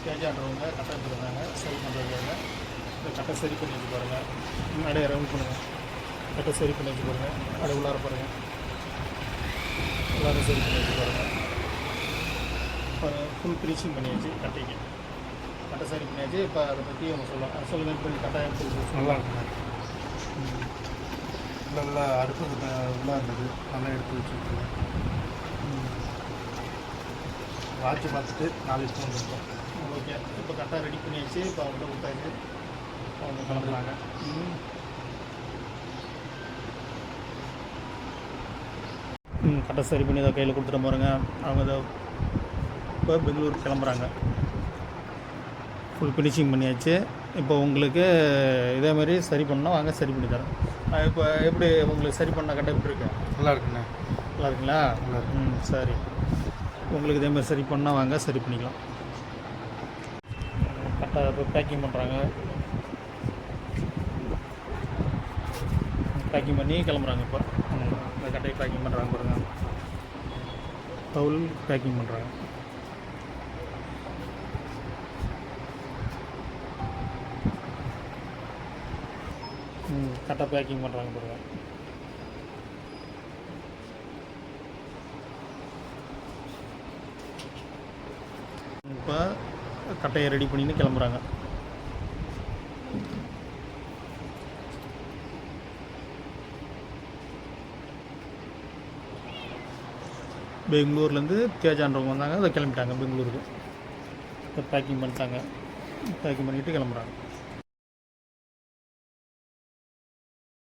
தேஜான்றவங்க கட்டை எடுத்துருந்தாங்க சரி பண்ணுறதுக்காக இந்த கட்டை சரி பண்ணி வச்சு பாருங்கள். முன்னாடியே ரவுண்ட் பண்ணுங்கள். கட்டை சரி பண்ணி வச்சு பாருங்கள். அப்படியே உள்ளார பாருங்கள். உள்ளார சரி பண்ணி வச்சு பாருங்கள். ஃபுல் ஃபினிஷிங் பண்ணியாச்சு கட்டைக்கு. கட்டை சரி பண்ணியாச்சு. இப்போ அதை பற்றி அவங்க சொல்லலாம். சொல்லுங்கள். இப்போ கட்டை எடுத்து நல்லா இருக்குங்க. நல்லா அடுப்பு உள்ளே இருந்தது, நல்லா எடுத்து வச்சுருக்கேன். வாட்சி பார்த்துட்டு 4 நிமிஷம் வந்துருக்கோம். ஓகே. இப்போ கரெக்டாக ரெடி பண்ணியாச்சு. இப்போ அவங்க கொடுத்தாச்சு. அவங்க கிளம்புறாங்க. கரெக்டாக சரி பண்ணி இதை கையில் கொடுத்துட்டு போகிறேங்க. அவங்க இதை இப்போ பெங்களூர் கிளம்புறாங்க. ஃபுல் ஃபினிஷிங் பண்ணியாச்சு. இப்போ உங்களுக்கு இதேமாரி சரி பண்ணால் வாங்க சரி பண்ணி தரேன். இப்போ எப்படி உங்களுக்கு சரி பண்ண கட்டை எப்படி இருக்கு? நல்லா இருக்குண்ணே. நல்லா இருக்குங்களா? சரி. உங்களுக்கு இதேமாதிரி சரி பண்ணால் வாங்க சரி பண்ணிக்கலாம். கரெக்டாக இப்போ பேக்கிங் பண்ணுறாங்க. பேக்கிங் பண்ணி கிளம்புறாங்க. இப்போ இந்த கட்டையை பேக்கிங் பண்ணுறாங்க பாருங்க. டவுல் பேக்கிங் பண்ணுறாங்க. கரெக்டாக பேக்கிங் பண்ணுறாங்க பாருங்க. இப்போ கட்டையை ரெடி பண்ணின்னு கிளம்புறாங்க. பெங்களூர்லேருந்து தேஜான்றவங்க வந்தாங்க. அதை கிளம்பிட்டாங்க பெங்களூருக்கு. இப்போ பேக்கிங் பண்ணிட்டாங்க. பேக்கிங் பண்ணிவிட்டு கிளம்புறாங்க.